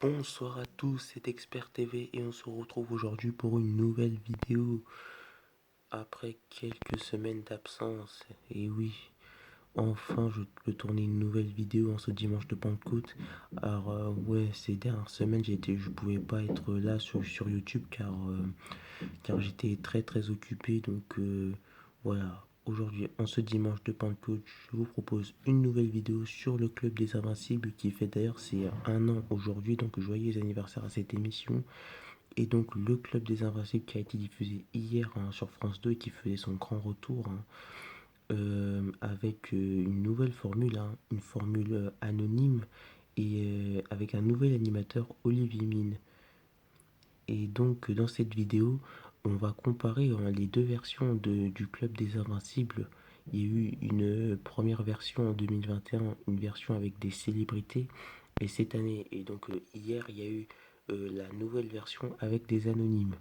Bonsoir à tous, c'est Expert TV et on se retrouve aujourd'hui pour une nouvelle vidéo après quelques semaines d'absence. Et oui, enfin je peux tourner une nouvelle vidéo en ce dimanche de Pentecôte. Alors ouais, ces dernières semaines je pouvais pas être là sur YouTube car j'étais très occupé. Donc voilà, aujourd'hui en ce dimanche de Pentecôte, je vous propose une nouvelle vidéo sur le Club des Invincibles qui fait d'ailleurs c'est un an aujourd'hui. Donc joyeux anniversaire à cette émission. Et donc le Club des Invincibles qui a été diffusé hier sur France 2 et qui faisait son grand retour avec une nouvelle formule, une formule anonyme et avec un nouvel animateur, Olivier Mine. Et donc dans cette vidéo, on va comparer les deux versions du Club des Invincibles. Il y a eu une première version en 2021, une version avec des célébrités. Et cette année, et donc hier, il y a eu la nouvelle version avec des anonymes.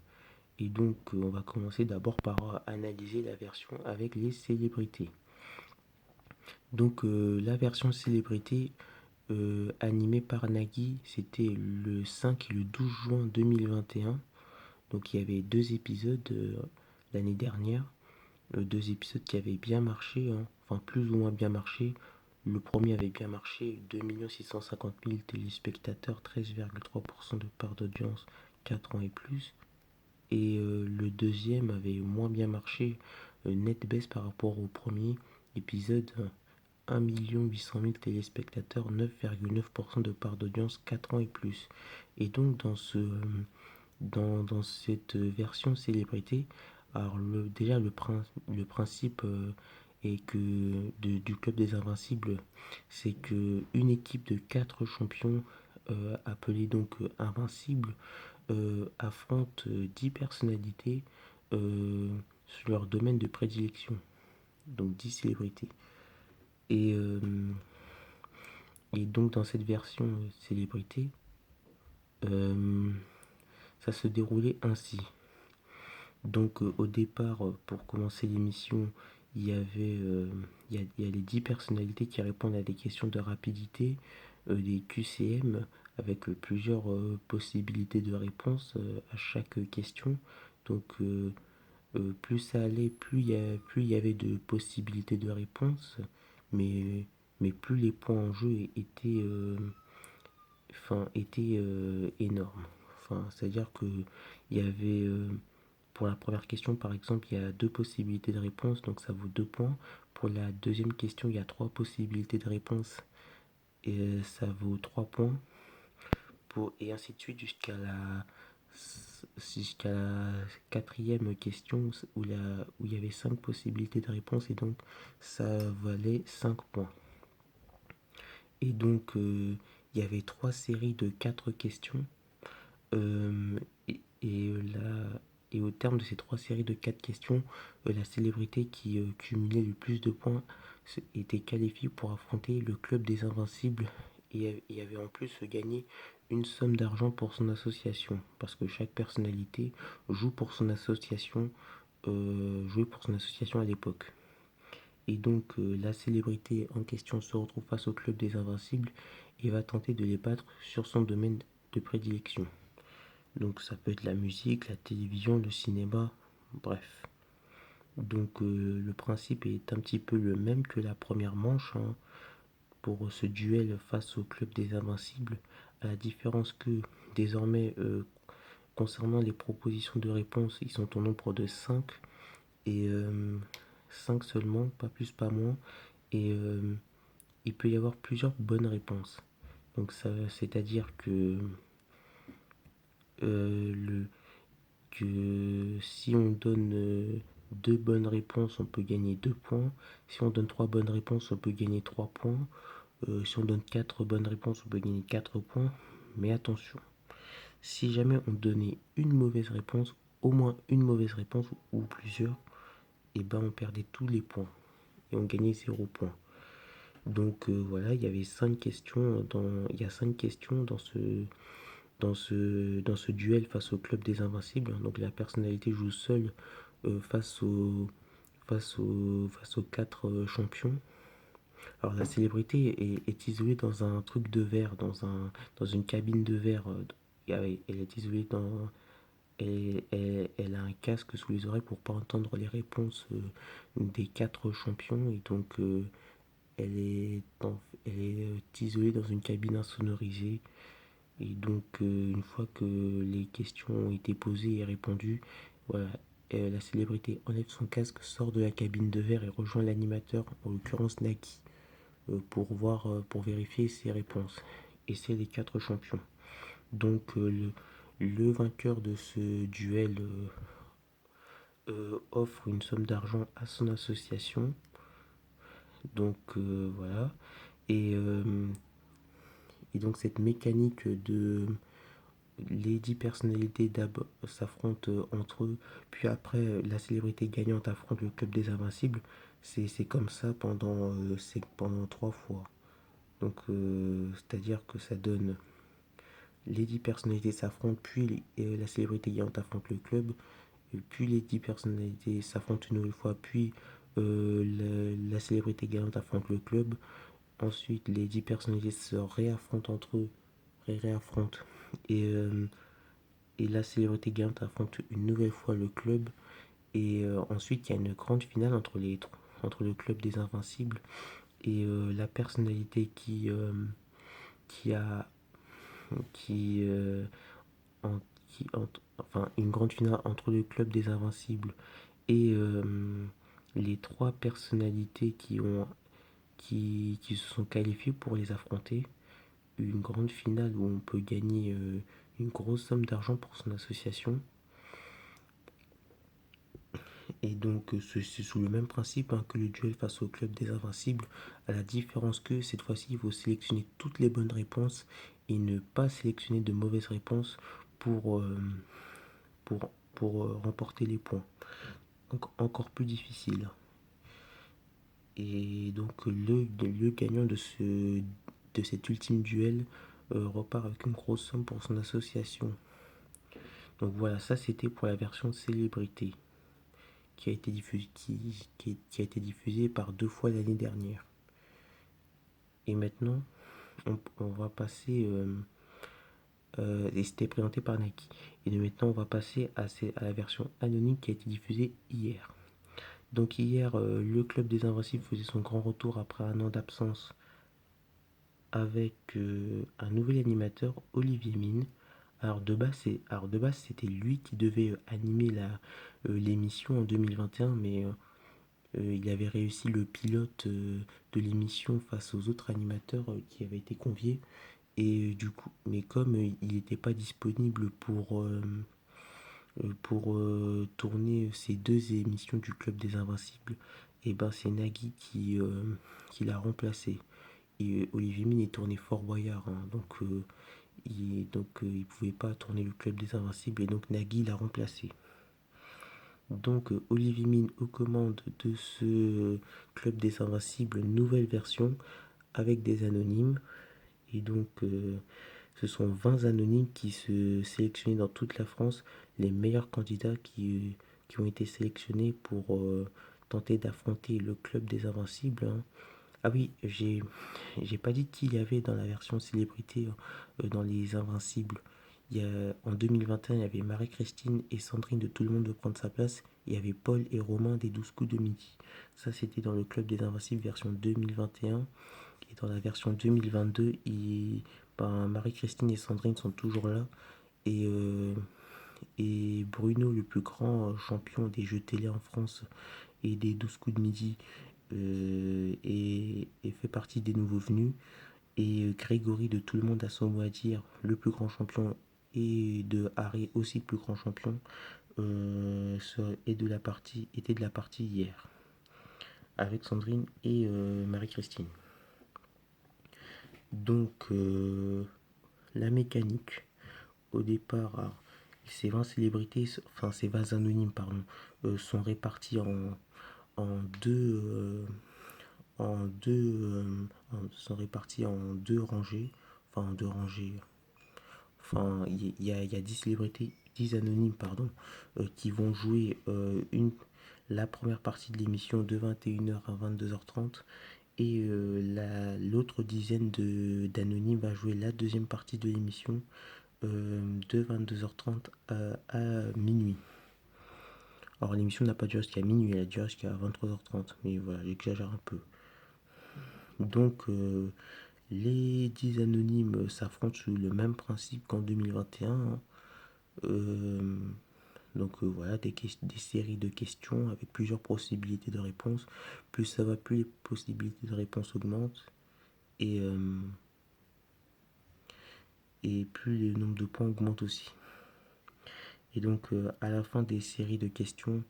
Et donc on va commencer d'abord par analyser la version avec les célébrités. Donc la version célébrité animée par Nagui, c'était le 5 et le 12 juin 2021. Donc il y avait deux épisodes l'année dernière, deux épisodes qui avaient bien marché, enfin plus ou moins bien marché. Le premier avait bien marché, 2 650 000 téléspectateurs, 13,3% de part d'audience, 4 ans et plus. Et le deuxième avait moins bien marché, net baisse par rapport au premier épisode, 1 800 000 téléspectateurs, 9,9% de part d'audience, 4 ans et plus. Et donc dans cette version célébrité, alors déjà le principe est que du Club des Invincibles, c'est que une équipe de 4 champions appelés donc Invincibles affrontent 10 personnalités sur leur domaine de prédilection, donc 10 célébrités. Et, euh, et donc dans cette version célébrité, euh, ça se déroulait ainsi. Donc au départ, pour commencer l'émission, il y avait il y a les 10 personnalités qui répondent à des questions de rapidité, des QCM avec plusieurs possibilités de réponse à chaque question. Donc plus ça allait, plus il y avait de possibilités de réponse, mais, mais plus les points en jeu étaient énormes. Enfin, c'est-à-dire que il y avait pour la première question, par exemple, il y a deux possibilités de réponse, donc ça vaut 2 points. Pour la deuxième question, il y a trois possibilités de réponse et ça vaut 3 points. Et ainsi de suite jusqu'à la quatrième question où il y avait 5 possibilités de réponse et donc ça valait 5 points. Et donc il y avait 3 séries de 4 questions. Euh, et au terme de ces 3 séries de 4 questions, la célébrité qui cumulait le plus de points était qualifiée pour affronter le Club des Invincibles et avait en plus gagné une somme d'argent pour son association. Parce que chaque personnalité joue pour son association, jouait pour son association à l'époque. Et donc la célébrité en question se retrouve face au Club des Invincibles et va tenter de les battre sur son domaine de prédilection. Donc ça peut être la musique, la télévision, le cinéma, bref. Donc le principe est un petit peu le même que la première manche pour ce duel face au Club des Invincibles, à la différence que désormais concernant les propositions de réponse, ils sont au nombre de 5 et 5 seulement, pas plus pas moins, et il peut y avoir plusieurs bonnes réponses. Donc ça, c'est-à-dire le que si on donne deux bonnes réponses, on peut gagner 2 points. Si on donne 3 bonnes réponses, on peut gagner 3 points. Si on donne 4 bonnes réponses, on peut gagner 4 points. Mais attention, si jamais on donnait une mauvaise réponse, au moins une mauvaise réponse ou plusieurs, et ben on perdait tous les points et on gagnait 0 points. Donc voilà, il y a 5 questions dans ce duel face au Club des Invincibles. Donc la personnalité joue seule face aux 4 champions. Alors la célébrité est isolée dans un truc de verre, dans une cabine de verre. Elle est isolée dans... elle a un casque sous les oreilles pour pas entendre les réponses des quatre champions. Et donc elle est isolée dans une cabine insonorisée. Et donc une fois que les questions ont été posées et répondues, voilà, la célébrité enlève son casque, sort de la cabine de verre et rejoint l'animateur, en l'occurrence Naki, pour vérifier ses réponses. Et c'est les quatre champions. Donc le vainqueur de ce duel offre une somme d'argent à son association. Donc voilà. Et, euh, et donc cette mécanique de les 10 personnalités d'abord s'affrontent entre eux, puis après la célébrité gagnante affronte le club des invincibles. C'est comme ça pendant 3 fois. Donc c'est-à-dire que ça donne les 10 personnalités s'affrontent, puis la célébrité gagnante affronte le club, et puis les 10 personnalités s'affrontent une nouvelle fois, puis la célébrité gagnante affronte le club. Ensuite, les 10 personnalités se réaffrontent entre eux, réaffrontent. Et, euh, et la célébrité gagnante affronte une nouvelle fois le club. Et ensuite, il y a une grande finale entre le club des Invincibles et la personnalité qui a qui, en- enfin une grande finale entre le club des Invincibles et les trois personnalités qui se sont qualifiées pour les affronter. Une grande finale où on peut gagner une grosse somme d'argent pour son association. Et donc c'est sous le même principe que le duel face au club des Invincibles, à la différence que cette fois-ci il faut sélectionner toutes les bonnes réponses et ne pas sélectionner de mauvaises réponses pour, euh, pour remporter les points. Donc encore plus difficile. Et donc le gagnant de cet ultime duel repart avec une grosse somme pour son association. Donc voilà, ça c'était pour la version célébrité qui a été qui a été diffusée par 2 fois l'année dernière. Et maintenant, on va passer... et c'était présenté par Nike. Et maintenant, on va passer à la version anonyme qui a été diffusée hier. Donc hier, le club des Invincibles faisait son grand retour après un an d'absence avec un nouvel animateur, Olivier Mine. Alors de base, c'était lui qui devait animer l'émission en 2021, mais il avait réussi le pilote de l'émission face aux autres animateurs qui avaient été conviés. Et du coup, mais comme il n'était pas disponible pour tourner ces 2 émissions du Club des Invincibles, et ben c'est Nagui qui l'a remplacé. Et Olivier Mine est tourné Fort Boyard, hein, donc il pouvait pas tourner le Club des Invincibles et donc Nagui l'a remplacé. Donc Olivier Mine aux commandes de ce Club des Invincibles, nouvelle version avec des anonymes. Et donc ce sont 20 anonymes qui se sélectionnaient dans toute la France, les meilleurs candidats qui ont été sélectionnés pour tenter d'affronter le Club des Invincibles, hein. Ah oui, j'ai pas dit qui il y avait dans la version célébrité dans les Invincibles. En 2021, il y avait Marie-Christine et Sandrine de Tout le monde veut prendre sa place. Il y avait Paul et Romain des 12 coups de midi. Ça, c'était dans le Club des Invincibles version 2021. Et dans la version 2022, ben, Marie-Christine et Sandrine sont toujours là. Et, euh, et Bruno, le plus grand champion des jeux télé en France et des 12 coups de midi, et fait partie des nouveaux venus. Et Grégory de Tout le monde a son mot à dire, le plus grand champion, et de Harry aussi le plus grand champion, était de la partie hier avec Sandrine et Marie-Christine. Donc la mécanique au départ, ces 20 célébrités, enfin ces 20 anonymes pardon, sont répartis en deux sont répartis en 2 rangées, enfin en 2 rangées. Enfin, il y a 10 célébrités, 10 anonymes, pardon, qui vont jouer la première partie de l'émission de 21h à 22h30 Et l'autre dizaine d'anonymes va jouer la deuxième partie de l'émission de 22h30 à minuit. Alors l'émission n'a pas duré jusqu'à minuit, elle a duré jusqu'à 23h30, mais voilà, j'exagère un peu. Donc les 10 anonymes s'affrontent sous le même principe qu'en 2021. Voilà, des séries de questions avec plusieurs possibilités de réponse. Plus ça va, plus les possibilités de réponse augmentent. Et, euh, et plus le nombre de points augmente aussi. Et donc à la fin des séries de questions,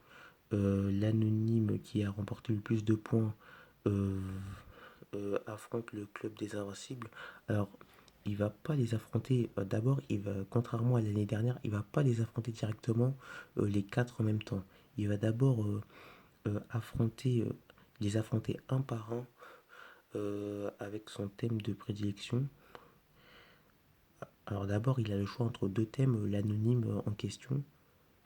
l'anonyme qui a remporté le plus de points euh, affronte le club des invincibles. Alors il va pas les affronter d'abord, contrairement à l'année dernière, il va pas les affronter directement les quatre en même temps. Il va d'abord les affronter un par un avec son thème de prédilection. Alors d'abord, il a le choix entre deux thèmes, l'anonyme en question.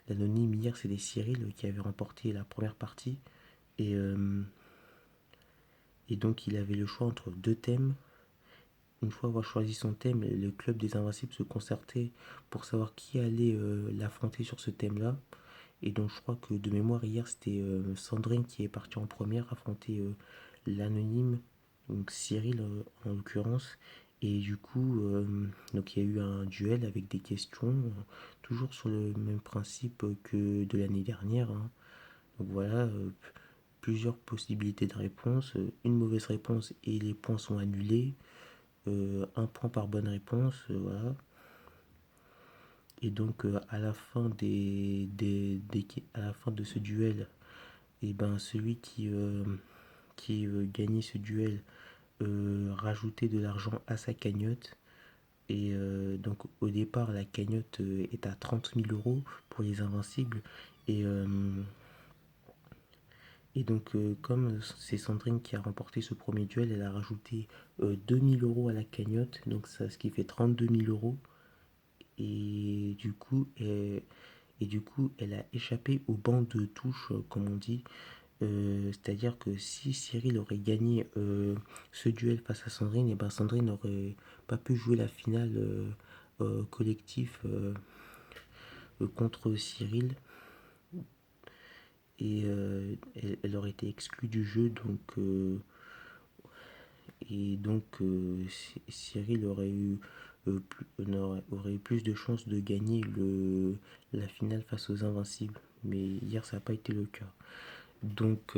L'anonyme hier, c'est des Cyril qui avait remporté la première partie. Et, euh, et donc, il avait le choix entre deux thèmes. Une fois avoir choisi son thème, le club des Invincibles se concertait pour savoir qui allait l'affronter sur ce thème-là. Et donc, je crois que de mémoire, hier, c'était Sandrine qui est partie en première affronter l'anonyme, donc Cyril en l'occurrence. Et du coup, donc il y a eu un duel avec des questions, toujours sur le même principe que de l'année dernière, hein. Donc voilà, plusieurs possibilités de réponse. Une mauvaise réponse et les points sont annulés. Un point par bonne réponse, voilà. Et donc à la fin à la fin de ce duel, et ben celui qui gagnait ce duel rajoutait de l'argent à sa cagnotte. Et donc au départ, la cagnotte est à 30 000 € pour les invincibles. Et, euh, et donc comme c'est Sandrine qui a remporté ce premier duel, elle a rajouté 2 000 € à la cagnotte. Donc ça, ce qui fait 32 000 €. Et du coup, elle a échappé au banc de touche, comme on dit. C'est-à-dire que si Cyril aurait gagné ce duel face à Sandrine, et ben Sandrine n'aurait pas pu jouer la finale collectif contre Cyril. Et elle aurait été exclue du jeu. Cyril aurait eu plus de chances de gagner la finale face aux Invincibles. Mais hier, ça n'a pas été le cas. Donc,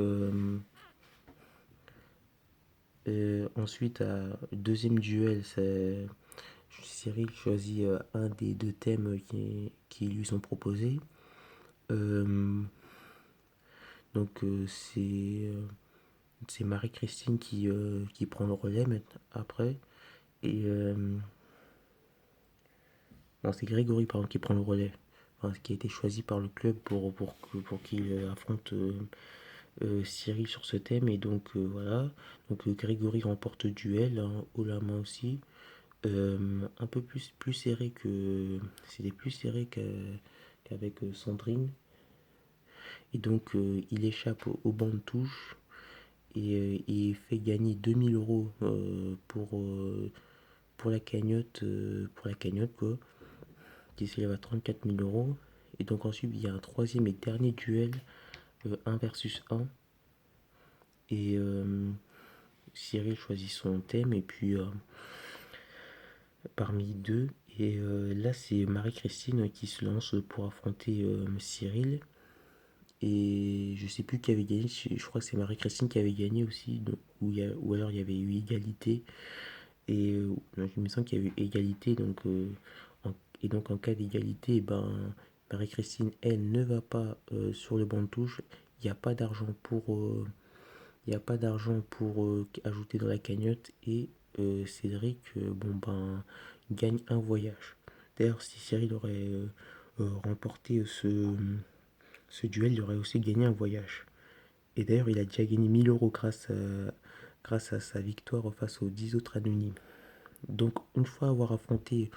ensuite, deuxième duel, Cyril choisit un des deux thèmes qui lui sont proposés. Euh, c'est Marie-Christine qui prend le relais après. Et non, c'est Grégory pardon, qui prend le relais. Enfin, qui a été choisi par le club pour qu'il affronte Cyril sur ce thème. Et donc voilà. Donc Grégory remporte le duel, hein, haut la main aussi. Un peu plus serré que. C'était plus serré qu'avec Sandrine. Et donc il échappe au banc de touche. Et fait gagner 2 000 € pour la cagnotte quoi, qui s'élève à 34 000 €. Et donc ensuite il y a un troisième et dernier duel, 1 versus 1. Et Cyril choisit son thème et puis parmi deux. Et là c'est Marie-Christine qui se lance pour affronter Cyril. Et je sais plus qui avait gagné, je crois que c'est Marie-Christine qui avait gagné aussi, ou alors il y avait eu égalité. Et il me semble qu'il y a eu égalité, et donc en cas d'égalité, eh ben, Marie-Christine, elle, ne va pas sur le banc de touche. Il n'y a pas d'argent il y a pas d'argent pour ajouter dans la cagnotte. Et Cédric, bon ben, gagne un voyage. D'ailleurs, si Cyril aurait remporté ce duel, il aurait aussi gagné un voyage. Et d'ailleurs, il a déjà gagné 1 000 € grâce à sa victoire face aux 10 autres anonymes. Donc, une fois avoir affronté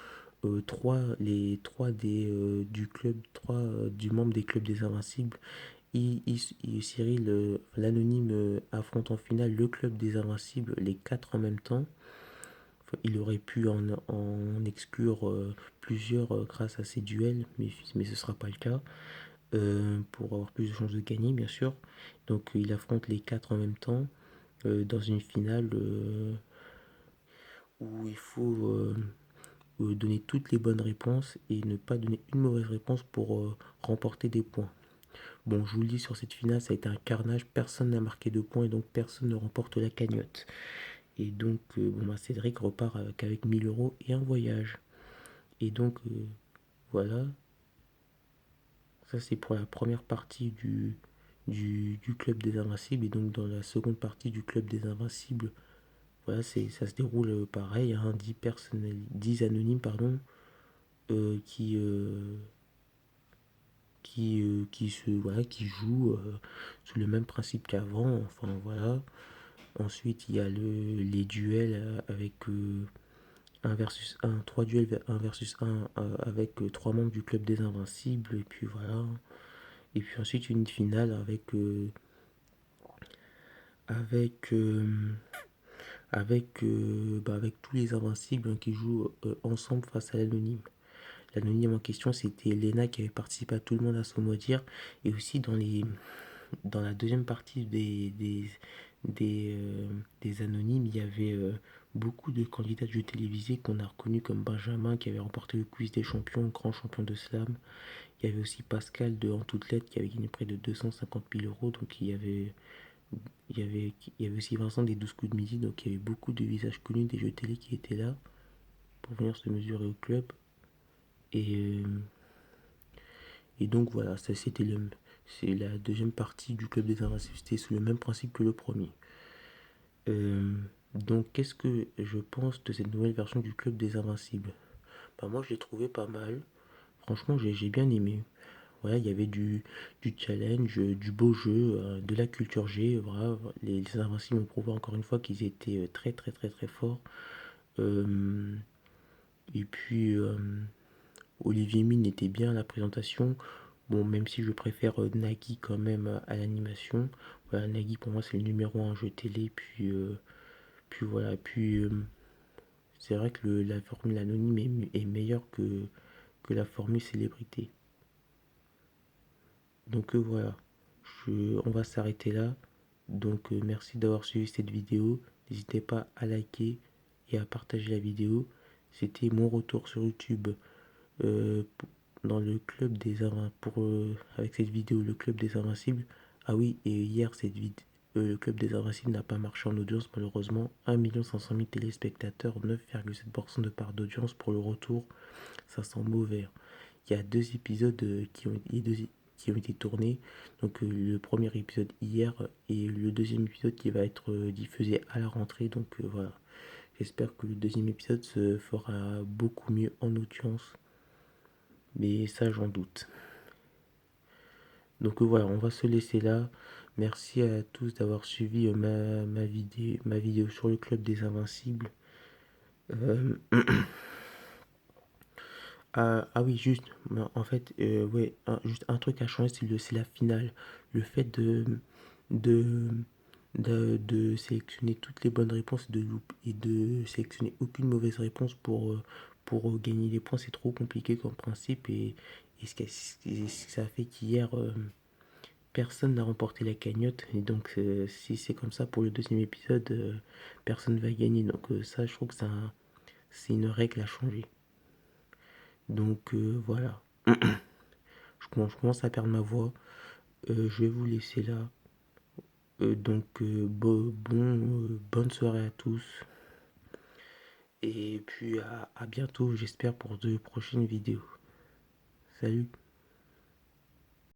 les trois du club, trois du membre des clubs des Invincibles, Cyril, l'anonyme, affronte en finale le club des Invincibles, les quatre en même temps. Enfin, il aurait pu en exclure plusieurs grâce à ces duels, mais ce ne sera pas le cas, pour avoir plus de chances de gagner, bien sûr. Donc il affronte les quatre en même temps dans une finale où il faut donner toutes les bonnes réponses et ne pas donner une mauvaise réponse pour remporter des points. Bon, je vous le dis, sur cette finale, ça a été un carnage. Personne n'a marqué de points et donc personne ne remporte la cagnotte. Et donc, Cédric repart avec 1000 euros et un voyage. Et donc, voilà. Ça, c'est pour la première partie du Club des Invincibles. Et donc, dans la seconde partie du Club des Invincibles, voilà, ça se déroule pareil. 10 anonymes, pardon, qui, qui jouent sous le même principe qu'avant. Enfin, voilà. Ensuite, il y a les duels avec 1 versus 1, 3 duels 1 versus 1 avec 3 membres du club des Invincibles. Et puis voilà. Et puis ensuite, une finale avec, euh, avec tous les Invincibles, hein, qui jouent ensemble face à l'anonyme. L'anonyme en question, c'était Lena qui avait participé à Tout le monde à son mot dire. Et aussi dans la deuxième partie des, euh, des anonymes, il y avait beaucoup de candidats de jeux télévisés qu'on a reconnus comme Benjamin qui avait remporté le quiz des champions, grand champion de slam. Il y avait aussi Pascal de En toutes lettres qui avait gagné près de 250 000 euros. Donc il y avait aussi Vincent des 12 coups de midi. Donc il y avait beaucoup de visages connus des jeux télé qui étaient là pour venir se mesurer au club. Et, euh, et donc voilà, c'est la deuxième partie du club des Invincibles. C'était sous le même principe que le premier. Euh, donc, qu'est-ce que je pense de cette nouvelle version du Club des Invincibles? Bah, moi, je l'ai trouvé pas mal. Franchement, j'ai bien aimé. Voilà, il y avait du challenge, du beau jeu, de la culture G. Voilà, les Invincibles ont prouvé encore une fois qu'ils étaient très, très, très, très forts. Euh, et puis, Olivier Mine était bien à la présentation. Bon, même si je préfère Nagui quand même à l'animation. Voilà, Nagui pour moi c'est le numéro 1 jeu télé. Puis voilà, c'est vrai que la formule anonyme est meilleure que la formule célébrité. Donc voilà, on va s'arrêter là. Donc merci d'avoir suivi cette vidéo. N'hésitez pas à liker et à partager la vidéo. C'était mon retour sur YouTube euh, dans le club des Invincibles, avec cette vidéo, le club des Invincibles. Ah oui, et hier, le club des Invincibles n'a pas marché en audience, malheureusement. 1 500 000 téléspectateurs, 9,7% de part d'audience pour le retour. Ça sent mauvais. Il y a deux épisodes qui ont été tournés. Donc le premier épisode hier et le deuxième épisode qui va être diffusé à la rentrée. Donc voilà. J'espère que le deuxième épisode se fera beaucoup mieux en audience. Mais ça, j'en doute. Donc voilà, on va se laisser là. Merci à tous d'avoir suivi ma vidéo sur le club des Invincibles. Euh, ah oui, juste, en fait, ouais, juste un truc à changer, c'est la finale. Le fait de, de sélectionner toutes les bonnes réponses et de sélectionner aucune mauvaise réponse pour gagner les points, c'est trop compliqué comme principe. Et ça fait qu'hier, personne n'a remporté la cagnotte. Et donc, si c'est comme ça pour le deuxième épisode, personne ne va gagner. Donc, ça, je trouve que c'est une règle à changer. Donc, voilà. Je commence à perdre ma voix. Je vais vous laisser là. Bonne soirée à tous. Et puis à bientôt, j'espère, pour de prochaines vidéos. Salut!